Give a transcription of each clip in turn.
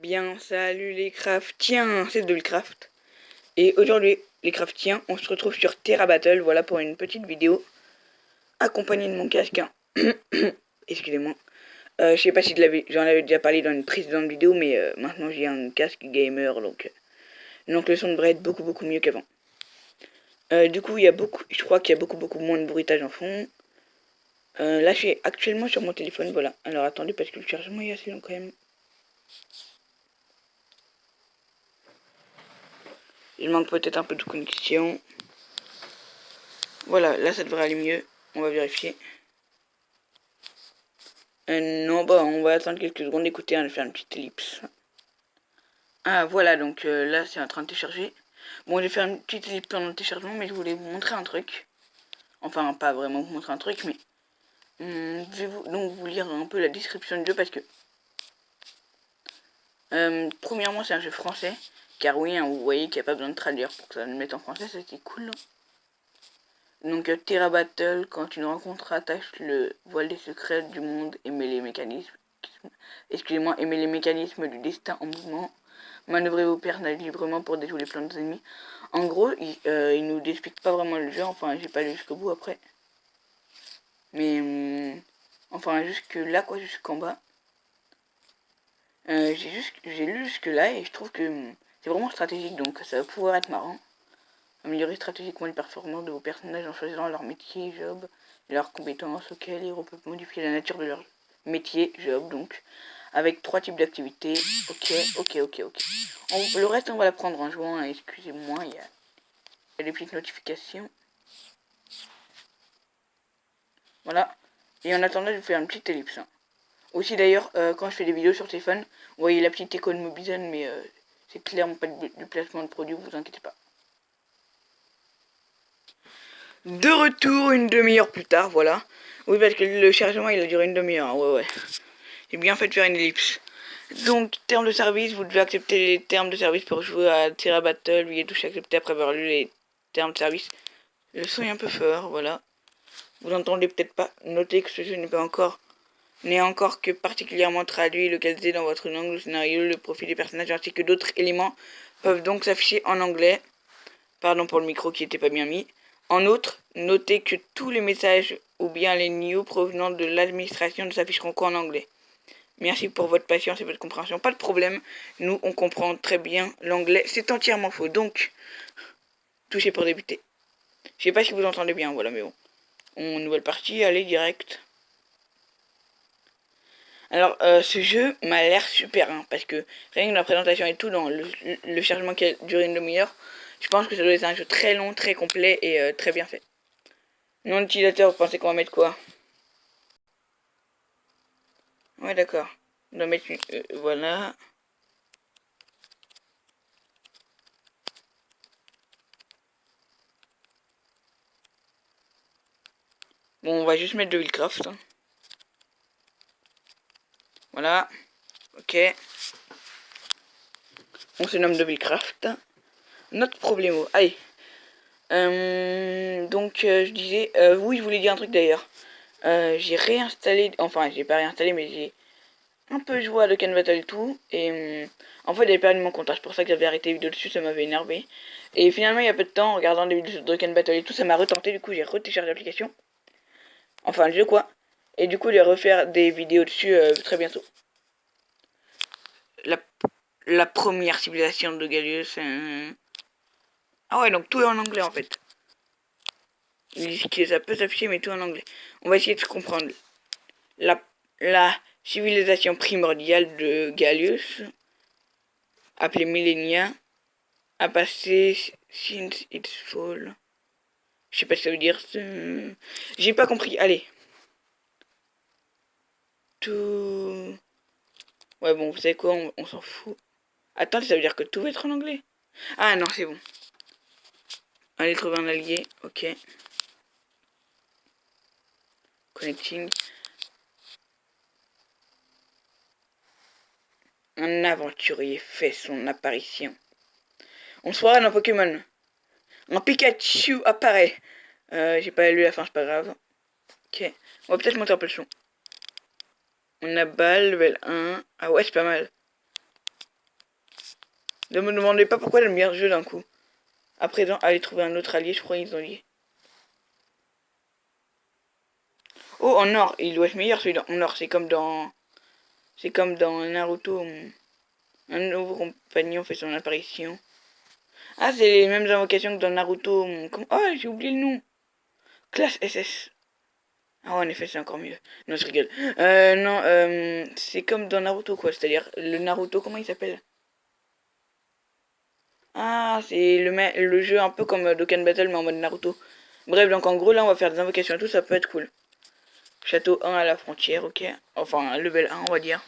Bien, salut les craftiens, c'est Dolcraft. Et aujourd'hui, les craftiens, on se retrouve sur Terra Battle, voilà pour une petite vidéo, accompagnée de mon casque. Hein. Excusez-moi. Je sais pas si j'en avais déjà parlé dans une précédente vidéo, mais maintenant j'ai un casque gamer, donc le son devrait être beaucoup mieux qu'avant. Du coup, je crois qu'il y a beaucoup moins de bruitage en fond. Là, je suis actuellement sur mon téléphone, voilà. Alors attendez, parce que le chargement est assez long quand même. Il manque peut-être un peu de connexion. Voilà, là ça devrait aller mieux. On va vérifier. Non, bah on va attendre quelques secondes. Écoutez, on va faire une petite ellipse. Ah voilà, donc là c'est en train de télécharger. Bon, j'ai fait une petite ellipse pendant le téléchargement, mais je voulais vous montrer un truc. Enfin, pas vraiment vous montrer un truc, mais je vais donc vous lire un peu la description du jeu parce que premièrement c'est un jeu français. Car oui, hein, vous voyez qu'il n'y a pas besoin de traduire pour que ça le mette en français, c'était cool. Donc Terra Battle, quand une rencontre attache le voile des secrets du monde, aimer les mécanismes. Excusez-moi, aimer les mécanismes du destin en mouvement. Manœuvrez vos personnages librement pour déjouer les plans des ennemis. En gros, il nous explique pas vraiment le jeu, enfin j'ai pas lu jusqu'au bout après. Mais enfin jusque là quoi, jusqu'en bas. J'ai lu jusque là et je trouve que c'est vraiment stratégique, donc ça va pouvoir être marrant. Améliorer stratégiquement les performances de vos personnages en choisissant leur métier, job, et leurs compétences auxquelles ils peuvent modifier la nature de leur métier, job, donc, avec 3 types d'activités. Ok. Le reste, on va l'apprendre en jouant, hein, excusez-moi, il y a des petites notifications. Voilà. Et en attendant, je vais faire une petite ellipse. Hein. Aussi, d'ailleurs, quand je fais des vidéos sur téléphone, vous voyez la petite école Mobizen, mais c'est clairement pas du placement de produit, vous inquiétez pas. De retour une demi-heure plus tard, voilà. Oui, parce que le chargement il a duré une demi-heure, hein, ouais. J'ai bien fait de faire une ellipse. Donc, termes de service, vous devez accepter les termes de service pour jouer à Terra Battle. Veuillez toucher accepter après avoir lu les termes de service. Le son est un peu fort, voilà. Vous entendez peut-être pas. Notez que ce jeu n'est encore que particulièrement traduit et localisé dans votre langue. Le scénario, le profil des personnages ainsi que d'autres éléments peuvent donc s'afficher en anglais. Pardon pour le micro qui n'était pas bien mis. En outre, notez que tous les messages ou bien les news provenant de l'administration ne s'afficheront qu'en anglais. Merci pour votre patience et votre compréhension. Pas de problème, nous on comprend très bien l'anglais. C'est entièrement faux, donc touchez pour débuter. Je sais pas si vous entendez bien, voilà, mais bon. Nouvelle partie, allez direct. Alors, ce jeu m'a l'air super, hein, parce que rien que la présentation et tout, dans le chargement qui a duré une demi-heure, je pense que ça doit être un jeu très long, très complet et très bien fait. Nom d'utilisateur, vous pensez qu'on va mettre quoi? Ouais, d'accord. On doit mettre une... voilà. Bon, on va juste mettre de Willcraft. Hein. Voilà. Ok. On se nomme de Willcraft. Notre problème. Allez. Je disais... oui, je voulais dire un truc d'ailleurs. J'ai réinstallé... Enfin, j'ai pas réinstallé, mais j'ai un peu joué à Dokkan Battle et tout. Et en fait, j'avais perdu mon compte. C'est pour ça que j'avais arrêté les vidéos dessus, ça m'avait énervé. Et finalement, il y a peu de temps, en regardant des vidéos sur Dokkan Battle et tout, ça m'a retenté. Du coup, j'ai retéléchargé l'application. Enfin, le jeu quoi. Et du coup, je vais refaire des vidéos dessus très bientôt. La, la première civilisation de Gallius. Ah ouais, donc tout est en anglais en fait. Ils disent que ça peut s'afficher, mais tout en anglais. On va essayer de se comprendre. La, la civilisation primordiale de Gallius, appelée Millennia, a passé since its fall. Je sais pas ce que ça veut dire. J'ai pas compris. Allez. Tout. Ouais, bon, vous savez quoi, on s'en fout. Attends, ça veut dire que tout va être en anglais. Ah non, c'est bon. Allez trouver un allié, ok. Connecting. Un aventurier fait son apparition. On se voit dans Pokémon. Un Pikachu apparaît. J'ai pas lu la fin, c'est pas grave. Ok. On va peut-être monter un peu le son. On a balle, level 1. Ah ouais, c'est pas mal. Ne me demandez pas pourquoi j'aime bien ce jeu d'un coup. À présent, allez trouver un autre allié, je crois qu'ils ont lié. Oh, en or, il doit être meilleur celui en or, c'est comme dans... C'est comme dans Naruto. Un nouveau compagnon fait son apparition. Ah, c'est les mêmes invocations que dans Naruto. Oh, j'ai oublié le nom. Classe SS. Ah, en effet, c'est encore mieux. Non, je rigole. Non, c'est comme dans Naruto, quoi. C'est-à-dire, le Naruto, comment il s'appelle? Ah, c'est le jeu un peu comme Dokkan Battle, mais en mode Naruto. Bref, donc en gros, là, on va faire des invocations et tout, ça peut être cool. Château 1 à la frontière, ok. Enfin, level 1, on va dire.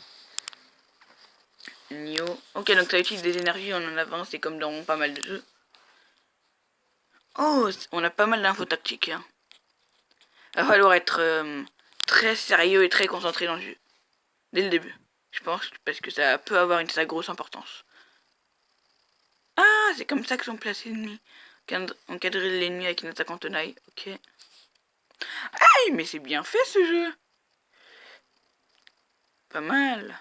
Nio. Ok, donc ça utilise des énergies, on en avance, c'est comme dans pas mal de jeux. Oh, on a pas mal d'infos tactiques. Hein. Il va falloir être très sérieux et très concentré dans le jeu. Dès le début, je pense, parce que ça peut avoir sa grosse importance. Ah, c'est comme ça que sont placés l'ennemi. Encadrer l'ennemi avec une attaque en tenaille, ok. Aïe, mais c'est bien fait ce jeu. Pas mal.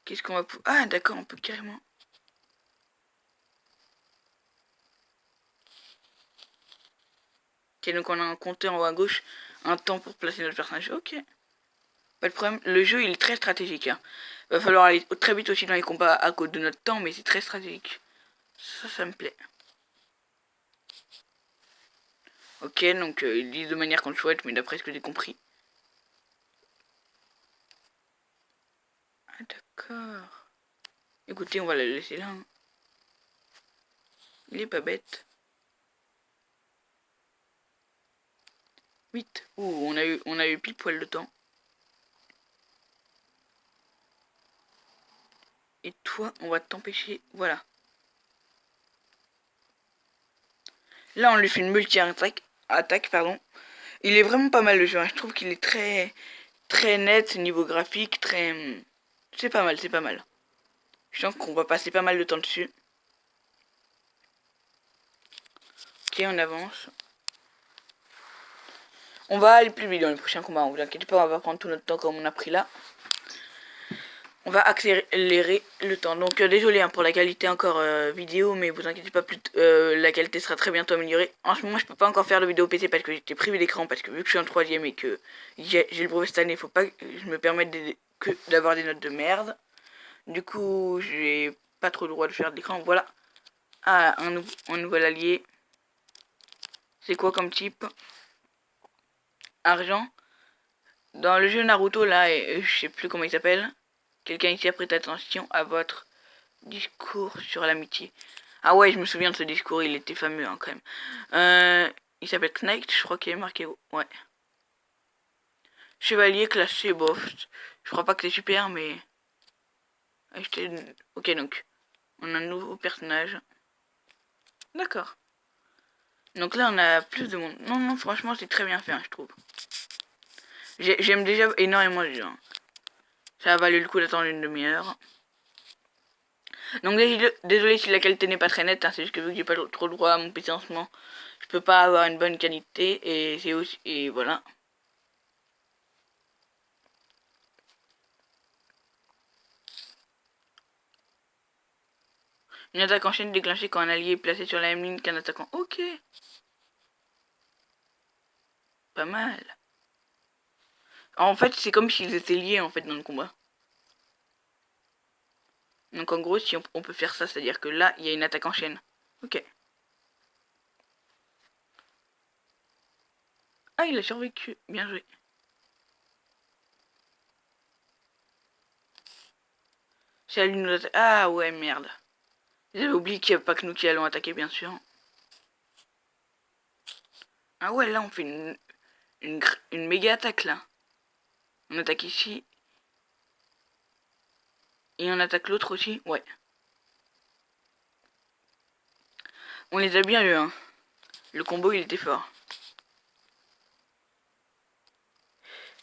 Qu'est-ce qu'on va pouvoir... Ah, d'accord, on peut carrément... Ok, donc on a un compteur en haut à gauche, un temps pour placer notre personnage, ok. Pas de problème, le jeu il est très stratégique. Hein. Va falloir aller très vite aussi dans les combats à cause de notre temps, mais c'est très stratégique. Ça me plaît. Ok, donc ils disent de manière qu'on le souhaite, mais d'après ce que j'ai compris. Ah d'accord. Écoutez, on va la laisser là. Hein. Il est pas bête. 8. Ouh, on a eu pile poil de temps. Et toi, on va t'empêcher. Voilà. Là, on lui fait une multi-attaque. Pardon. Il est vraiment pas mal le jeu. Hein. Je trouve qu'il est très net niveau graphique. C'est pas mal, c'est pas mal. Je sens qu'on va passer pas mal de temps dessus. Ok, on avance. On va aller plus vite dans les prochains combats. Vous inquiétez pas, on va pas prendre tout notre temps comme on a pris là. On va accélérer le temps. Donc désolé hein, pour la qualité encore vidéo, mais vous inquiétez pas, la qualité sera très bientôt améliorée. En ce moment, je peux pas encore faire de vidéo PC parce que j'étais privé d'écran, parce que vu que je suis en 3ème et que j'ai le brevet cette année, faut pas que je me permette d'avoir des notes de merde. Du coup, j'ai pas trop le droit de faire de l'écran. Voilà. Ah, un nouvel allié. C'est quoi comme type? Argent. Dans le jeu Naruto, là, je sais plus comment il s'appelle. Quelqu'un ici a prêté attention à votre discours sur l'amitié. Ah ouais, je me souviens de ce discours, il était fameux hein, quand même. Il s'appelle Knight, je crois qu'il est marqué. Ouais. Chevalier classé, bof. Je crois pas que c'est super, mais... Ok, donc, on a un nouveau personnage. D'accord. Donc là, on a plus de monde. Non, non, franchement, c'est très bien fait, hein, je trouve. J'aime déjà énormément les gens. Ça a valu le coup d'attendre une demi-heure. Donc désolé si la qualité n'est pas très nette, hein, c'est juste que vu que j'ai pas trop le droit à mon PC en ce moment, je peux pas avoir une bonne qualité et c'est aussi et voilà. Une attaque en chaîne déclenchée quand un allié est placé sur la même ligne qu'un attaquant. Ok. Pas mal. En fait, c'est comme s'ils étaient liés en fait dans le combat. Donc en gros, si on peut faire ça, c'est-à-dire que là, il y a une attaque en chaîne. Ok. Ah, il a survécu. Bien joué. C'est à lui de nous attaquer. Ah ouais, merde. J'avais oublié qu'il n'y a pas que nous qui allons attaquer, bien sûr. Ah ouais, là, on fait une méga attaque, là. On attaque ici. Et on attaque l'autre aussi. Ouais. On les a bien eu, hein. Le combo, il était fort.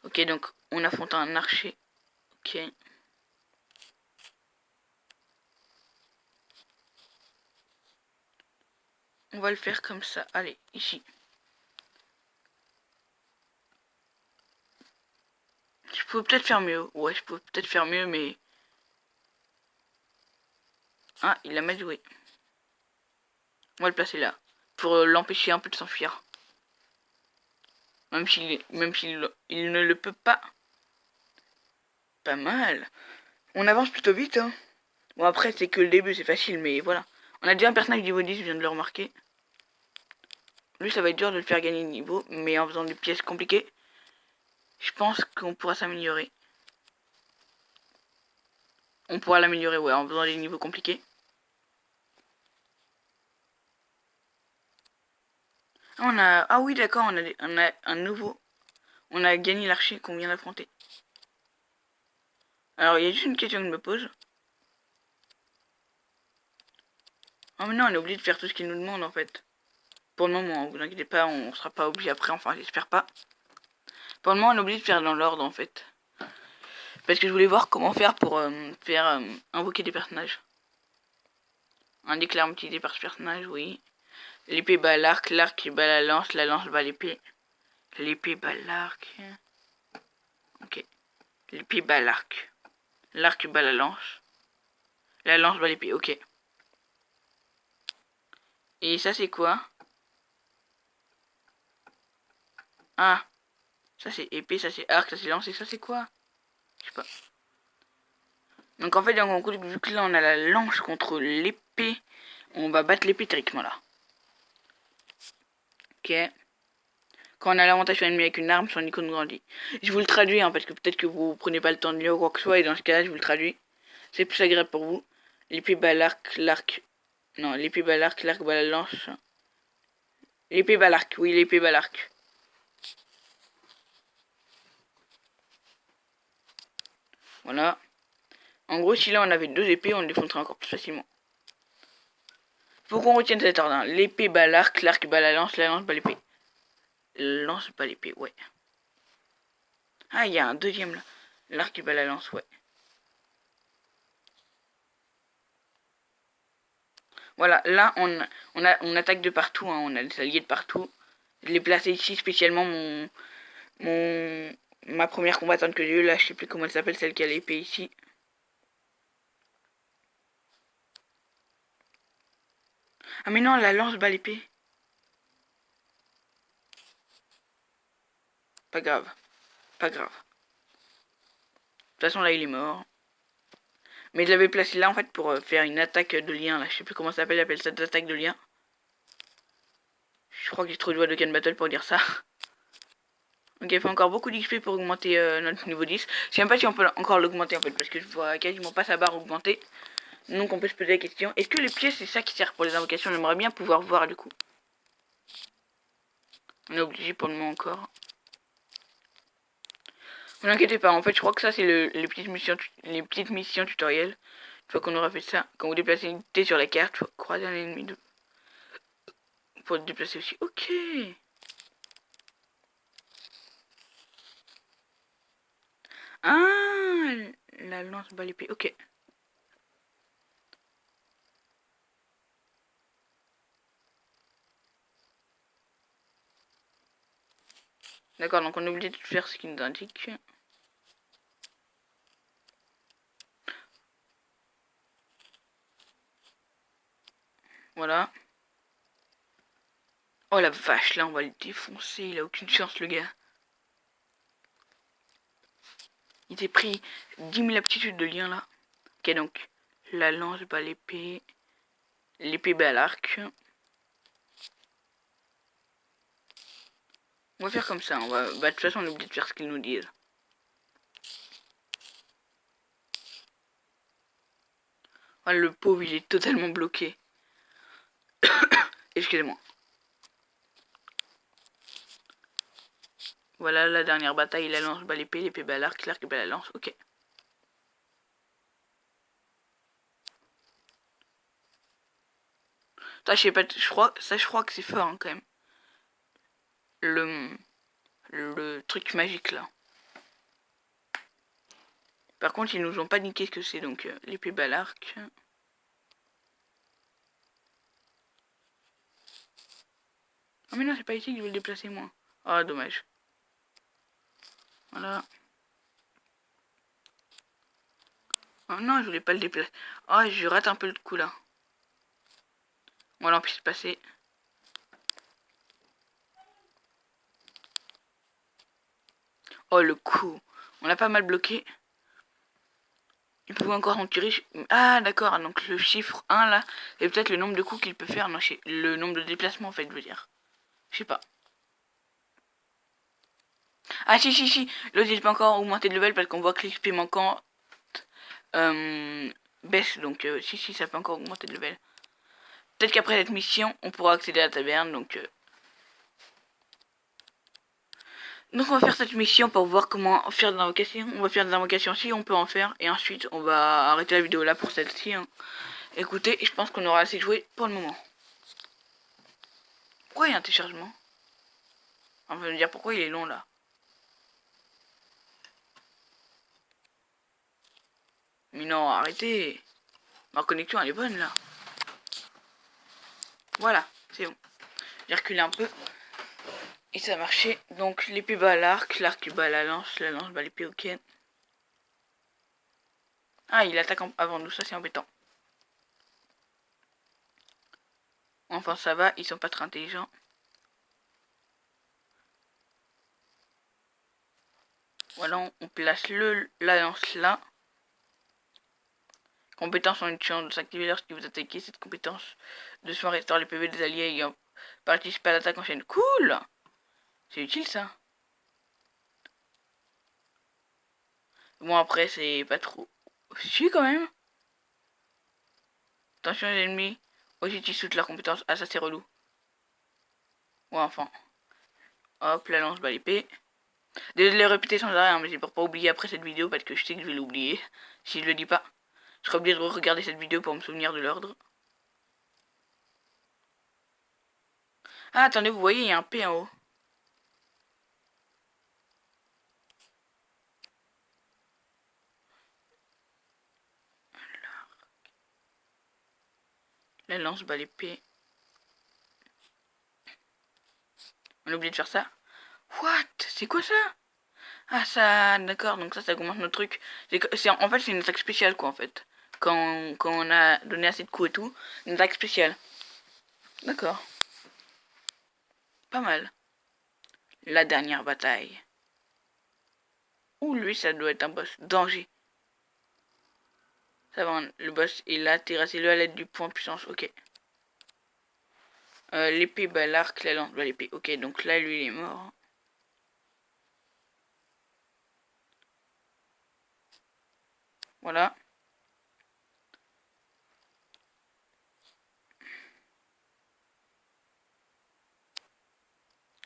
Ok, donc, on affronte un archer. Ok. On va le faire comme ça. Allez, ici. peux peut-être faire mieux. Ouais, je peux peut-être faire mieux, mais... Ah, il a mal joué. On va le placer là. Pour l'empêcher un peu de s'enfuir. Même s'il il ne le peut pas. Pas mal. On avance plutôt vite, hein. Bon, après, c'est que le début, c'est facile, mais voilà. On a déjà un personnage niveau 10, je viens de le remarquer. Lui, ça va être dur de le faire gagner de niveau, mais en faisant des pièces compliquées, je pense qu'on pourra s'améliorer. On pourra l'améliorer, ouais, en faisant des niveaux compliqués. Ah oui, d'accord, on a un nouveau. On a gagné l'archer qu'on vient d'affronter. Alors, il y a juste une question que je me pose. Oh, mais non, on est obligé de faire tout ce qu'il nous demande, en fait. Pour le moment, vous inquiétez pas, on sera pas obligé après, enfin, j'espère pas. Pour le moment, on est obligé de faire dans l'ordre, en fait. Parce que je voulais voir comment faire pour invoquer des personnages. Indique l'arme utilisée par ce personnage, oui. L'épée bat l'arc, l'arc bat la lance bat l'épée. L'épée bat l'arc. Ok. L'épée bat l'arc. L'arc bat la lance bat l'épée, ok. Et ça c'est quoi? Ah, ça c'est épée, ça c'est arc, ça c'est lance, et ça c'est quoi? Je sais pas. Donc en fait, en gros, vu que là on a la lance contre l'épée, on va battre l'épée théoriquement là. Ok. Quand on a l'avantage sur l'ennemi avec une arme, son icône grandit. Je vous le traduis, hein, parce que peut-être que vous prenez pas le temps de lire ou quoi que ce soit, et dans ce cas-là, je vous le traduis. C'est plus agréable pour vous. L'épée bat l'arc, l'arc. Non, l'épée bat l'arc, l'arc bat la lance. L'épée bat l'arc, oui, l'épée bat l'arc. Voilà. En gros, si là on avait deux épées, on le défoncerait encore plus facilement. Faut qu'on retienne cet ordre. Hein. L'épée bat l'arc bat la lance bat l'épée. Lance bat l'épée, ouais. Ah, il y a un deuxième là. L'arc bat la lance, ouais. Voilà, là on attaque de partout, hein. On a des alliés de partout. Je l'ai placé ici spécialement ma première combattante que j'ai eue là, je sais plus comment elle s'appelle, celle qui a l'épée ici. Ah mais non, la lance bat l'épée. Pas grave, pas grave. De toute façon là il est mort. Mais je l'avais placé là en fait pour faire une attaque de lien là, je sais plus comment ça s'appelle, j'appelle ça attaque de lien. Je crois que j'ai trop de voix de Ken Battle pour dire ça. Donc il faut encore beaucoup d'XP pour augmenter notre niveau 10. Je sais même pas si on peut encore l'augmenter en fait, parce que je vois quasiment pas sa barre augmenter. Donc on peut se poser la question, est-ce que les pièces c'est ça qui sert pour les invocations? J'aimerais bien pouvoir voir du coup. On est obligé pour le moment encore. Ne vous inquiétez pas, en fait je crois que ça c'est les petites missions tutoriels. Une fois qu'on aura fait ça, quand vous déplacez une unité sur la carte, faut croiser un ennemi pour le déplacer aussi. Ok. Ah, la lance bat l'épée, ok. D'accord, donc on est obligé de faire ce qu'il nous indique. Voilà. Oh la vache, là on va le défoncer, il a aucune chance le gars. Il s'est pris 10 000 aptitudes de lien là. Ok, donc la lance bat l'épée, l'épée bat l'arc. On va faire comme ça, bah de toute façon on est obligé de faire ce qu'ils nous disent. Oh, le pauvre il est totalement bloqué. Excusez-moi. Voilà la dernière bataille, la lance bat l'épée, l'épée bat l'arc, l'arc bat la lance, ok. Ça je sais pas, je crois que c'est fort hein, quand même. Le truc magique là. Par contre ils nous ont pas niqué ce que c'est, donc l'épée bat l'arc. Oh mais non c'est pas ici que je vais le déplacer moi. Oh dommage. Voilà. Oh non, je voulais pas le déplacer. Oh, je rate un peu le coup là. Voilà, on puisse passer. Oh, le coup. On l'a pas mal bloqué. Il pouvait encore en tirer. Ah, d'accord. Donc le chiffre 1 là, c'est peut-être le nombre de coups qu'il peut faire. Non, le nombre de déplacements en fait, je veux dire. Je sais pas. Ah, si. L'autre il peut encore augmenter de level parce qu'on voit que l'XP manquant baisse. Donc, si, ça peut encore augmenter de level. Peut-être qu'après cette mission, on pourra accéder à la taverne. Donc on va faire cette mission pour voir comment faire des invocations. On va faire des invocations si on peut en faire. Et ensuite on va arrêter la vidéo là pour celle-ci. Hein. Écoutez, je pense qu'on aura assez joué pour le moment. Pourquoi il y a un téléchargement? On va me dire pourquoi il est long là. Mais non, arrêtez. Ma connexion elle est bonne là. Voilà, c'est bon. J'ai reculé un peu. Et ça a marché. Donc l'épée bat l'arc bat la lance bat l'épée, ok. Ah, il attaque avant nous, ça c'est embêtant. Enfin ça va, ils sont pas très intelligents. Voilà, on place la lance là. Compétence en une chance de s'activer lorsque vous attaquez. Cette compétence de soin restaure les PV des alliés ayant participé à l'attaque en chaîne. Cool! C'est utile ça. Bon après c'est pas trop. Si quand même. Attention les ennemis. Aussi ils sautent leur compétence. Ah ça c'est relou. Ouais enfin. Hop, la lance bat l'épée. Désolé de les répéter sans arrêt, hein, mais c'est pour pas oublier après cette vidéo parce que je sais que je vais l'oublier. Si je le dis pas. Je serai obligé de regarder cette vidéo pour me souvenir de l'ordre. Ah attendez, vous voyez il y a un P en haut. La lance bat l'épée. On a oublié de faire ça. What? C'est quoi ça? Ah ça, d'accord, donc ça augmente notre truc. En fait c'est une attaque spéciale quoi en fait. Quand on a donné assez de coups et tout, une attaque spéciale. D'accord. Pas mal. La dernière bataille. Ouh lui ça doit être un boss. Danger. Ça va, le boss est là, terrassez-le à l'aide du point puissance, ok. L'épée bat l'arc, la lance bat l'épée. Ok, donc là lui il est mort. Voilà.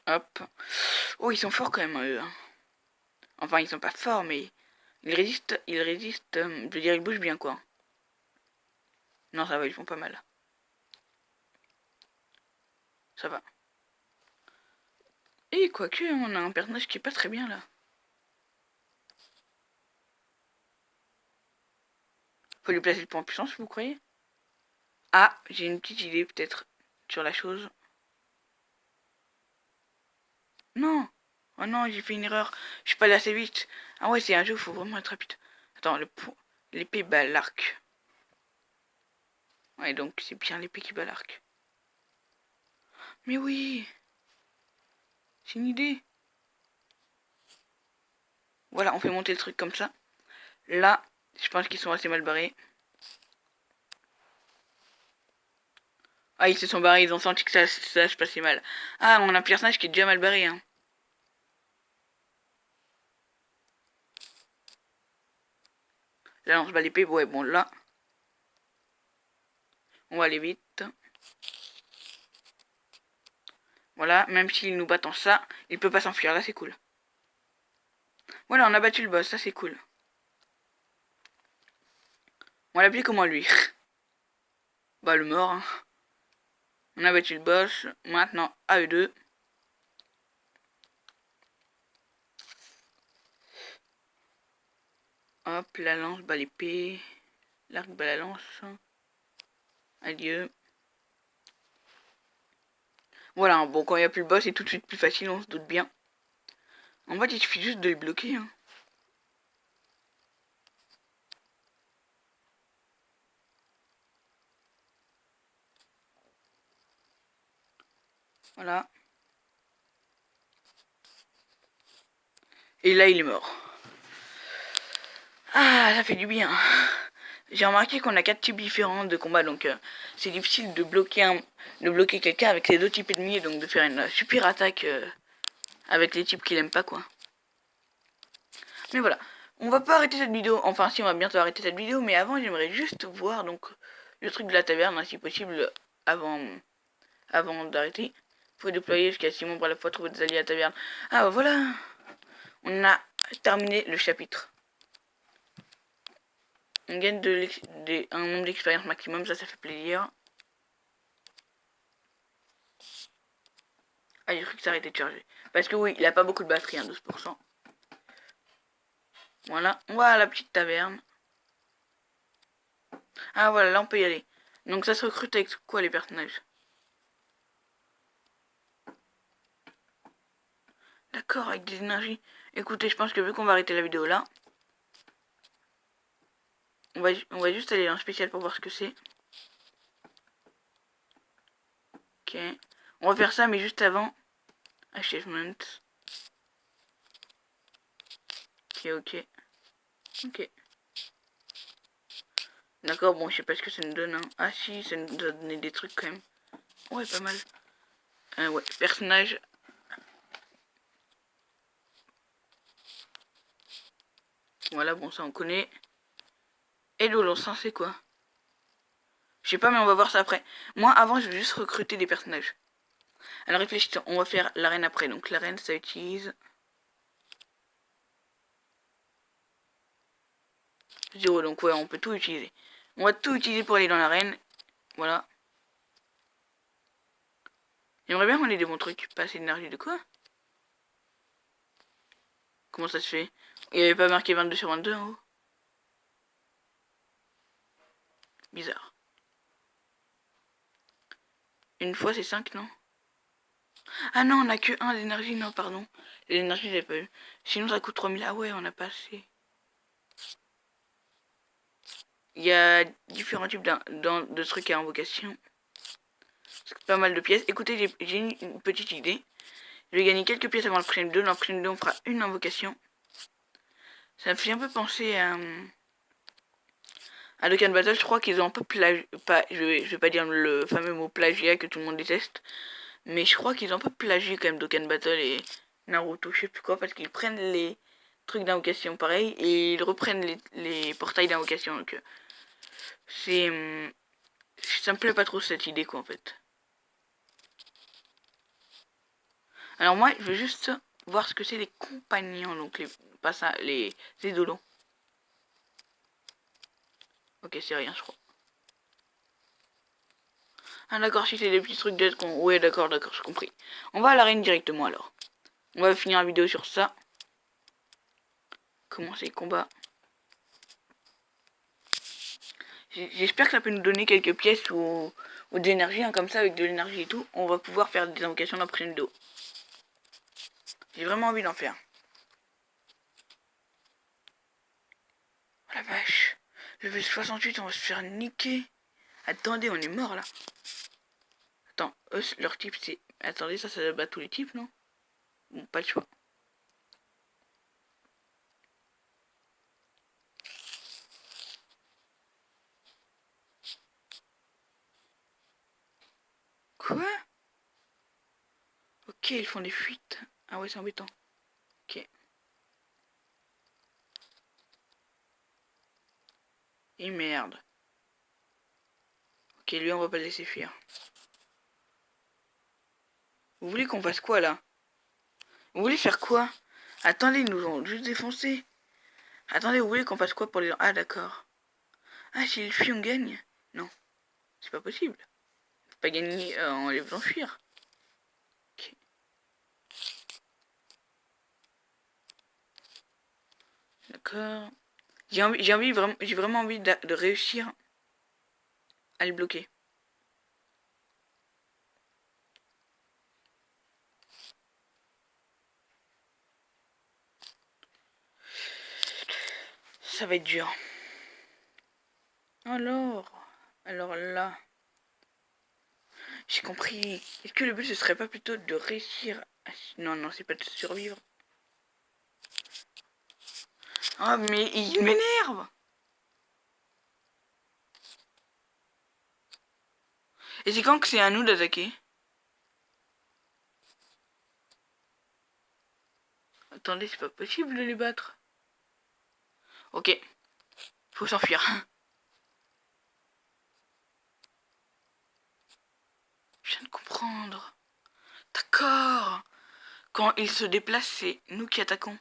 Hop. Oh ils sont forts quand même eux. Enfin ils sont pas forts mais ils résistent, je veux dire ils bougent bien quoi. Non ça va, ils font pas mal. Ça va. Et quoique on a un personnage qui est pas très bien là. Faut lui placer le point en puissance, vous croyez? Ah, j'ai une petite idée peut-être sur la chose. Non. Oh non, j'ai fait une erreur. Je suis pas allé assez vite. Ah ouais, c'est un jeu, faut vraiment être rapide. Attends, l'épée bat l'arc. Ouais, donc c'est bien l'épée qui bat l'arc. Mais oui. C'est une idée. Voilà, on fait monter le truc comme ça. Là, je pense qu'ils sont assez mal barrés. Ah, ils se sont barrés, ils ont senti que ça se passait mal. Ah, on a un personnage qui est déjà mal barré, hein. Là, on se bat l'épée. Ouais, bon, là. On va aller vite. Voilà, même s'il nous bat en ça, il peut pas s'enfuir. Là, c'est cool. Voilà, on a battu le boss. Ça, c'est cool. On va l'appeler comment lui? Bah, le mort, hein. On a battu le boss. Maintenant, à eux deux. Hop, la lance bat l'épée. L'arc bat la lance. Adieu. Voilà, bon, quand il n'y a plus le boss, c'est tout de suite plus facile, on se doute bien. En fait, il suffit juste de les bloquer. Hein. Voilà. Et là, il est mort. Ah, ça fait du bien. J'ai remarqué qu'on a 4 types différents de combats, donc c'est difficile de bloquer quelqu'un avec les deux types ennemis, et donc de faire une super attaque avec les types qu'il aime pas, quoi. Mais voilà, on va pas arrêter cette vidéo, enfin si, on va bientôt arrêter cette vidéo, mais avant j'aimerais juste voir donc le truc de la taverne, hein, si possible, avant d'arrêter. Faut déployer jusqu'à 6 membres à la fois, trouver des alliés à la taverne. Ah bah voilà, on a terminé le chapitre. On gagne un nombre d'expérience maximum, ça fait plaisir. Ah, j'ai cru que ça arrêtait de charger. Parce que oui, il a pas beaucoup de batterie, hein, 12%. Voilà, on va à la petite taverne. Ah voilà, là on peut y aller. Donc ça se recrute avec quoi les personnages? D'accord, avec des énergies. Écoutez, je pense que vu qu'on va arrêter la vidéo là, on va juste aller dans le spécial pour voir ce que c'est. Ok. On va faire ça, mais juste avant. Achievement. Ok. Ok. D'accord, bon, je sais pas ce que ça nous donne. Hein. Ah si, ça nous a donné des trucs quand même. Ouais, pas mal. Ouais, personnage. Voilà, bon, ça on connaît. Et l'eau, c'est quoi? Je sais pas, mais on va voir ça après. Moi, avant, je vais juste recruter des personnages. Alors réfléchissons, on va faire l'arène après. Donc l'arène, ça utilise 0. Donc ouais, on peut tout utiliser. On va tout utiliser pour aller dans l'arène. Voilà. J'aimerais bien qu'on ait des bons trucs. Pas assez d'énergie de quoi? Comment ça se fait? Il n'y avait pas marqué 22 sur 22 en haut? Bizarre. Une fois c'est 5, non? Ah non, on a que 1 d'énergie, non, pardon. L'énergie, j'avais pas eu. Sinon, ça coûte 3000. Ah ouais, on a pas assez. Il y a différents types de trucs à invocation. C'est pas mal de pièces. Écoutez, j'ai une petite idée. Je vais gagner quelques pièces avant le prochain 2. Dans le prochain 2, on fera une invocation. Ça me fait un peu penser à Dokkan Battle. Je crois qu'ils ont un peu plagié. Je vais pas dire le fameux mot plagiat que tout le monde déteste. Mais je crois qu'ils ont un peu plagié quand même Dokkan Battle et Naruto, je sais plus quoi, parce qu'ils prennent les trucs d'invocation pareil et ils reprennent les portails d'invocation. Donc c'est... ça me plaît pas trop cette idée quoi en fait. Alors moi je veux juste voir ce que c'est les compagnons, donc les idolons. Ok, c'est rien je crois. Ah d'accord, si c'est des petits trucs d'aide qu'on... Ouais d'accord, j'ai compris. On va à l'arène directement alors. On va finir la vidéo sur ça. Comment c'est les combats. J'espère que ça peut nous donner quelques pièces ou d'énergie, hein, comme ça avec de l'énergie et tout. On va pouvoir faire des invocations dans la prochaine vidéo. J'ai vraiment envie d'en faire. Oh la vache. Level 68, on va se faire niquer. Attendez, on est mort là. Attends, eux, leur type c'est... Attendez, ça bat tous les types, non? Bon, pas le choix. Quoi? Ok, ils font des fuites. Ah ouais, c'est embêtant. Ok. Et merde. Ok, lui, on va pas le laisser fuir. Vous voulez qu'on fasse quoi là? Vous voulez faire quoi? Attendez, ils nous ont juste défoncé. Attendez, vous voulez qu'on fasse quoi pour les... Ah d'accord. Ah, s'il fuit, on gagne? Non, c'est pas possible. On peut pas gagner en les faisant fuir. Okay. D'accord. J'ai vraiment envie de réussir à le bloquer. Ça va être dur. Alors là... J'ai compris. Est-ce que le but ce serait pas plutôt de réussir à... Non, non, c'est pas de survivre. Ah, mais il m'énerve. Et c'est quand que c'est à nous d'attaquer? Attendez, c'est pas possible de les battre. Ok, faut s'enfuir. Je viens de comprendre. D'accord. Quand ils se déplacent, c'est nous qui attaquons.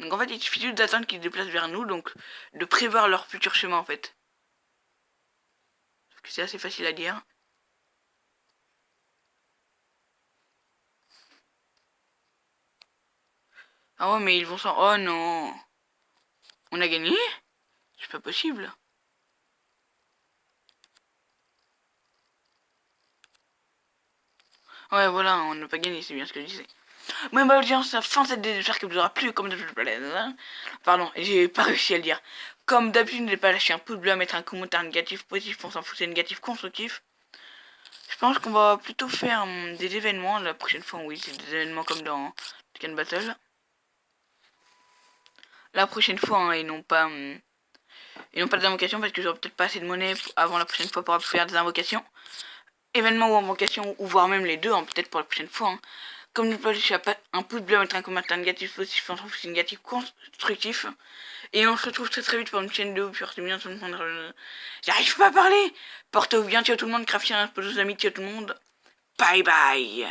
Donc en fait, il suffit juste d'attendre qu'ils se déplacent vers nous, donc de prévoir leur futur chemin en fait. Parce que c'est assez facile à dire. Ah ouais, mais ils vont s'en... Oh non. On a gagné? C'est pas possible. Ouais, voilà, on n'a pas gagné, c'est bien ce que je disais. Moi, ma audience, la fin de cette vidéo, j'espère qu'elle vous aura plu, comme d'habitude. Pardon, j'ai pas réussi à le dire. Comme d'habitude, n'hésitez pas à lâcher un pouce bleu, à mettre un commentaire négatif, positif, on s'en fout, c'est négatif, constructif. Je pense qu'on va plutôt faire des événements la prochaine fois, oui, c'est des événements comme dans Tekken Battle. La prochaine fois, hein, et non pas des invocations, parce que j'aurai peut-être pas assez de monnaie avant la prochaine fois pour faire des invocations. Événements ou invocations, ou voire même les deux, hein, peut-être pour la prochaine fois. Hein. Comme n'oubliez pas de lâcher un pouce bleu, mettre un commentaire négatif, positif, on s'en fout, c'est négatif, constructif. Et on se retrouve très très vite pour une chaîne de ouf. Portez bien tout le monde. J'arrive pas à parler. Portez-vous bien, ciao tout le monde. Craftier, un peu de amis, ciao tout le monde. Bye bye.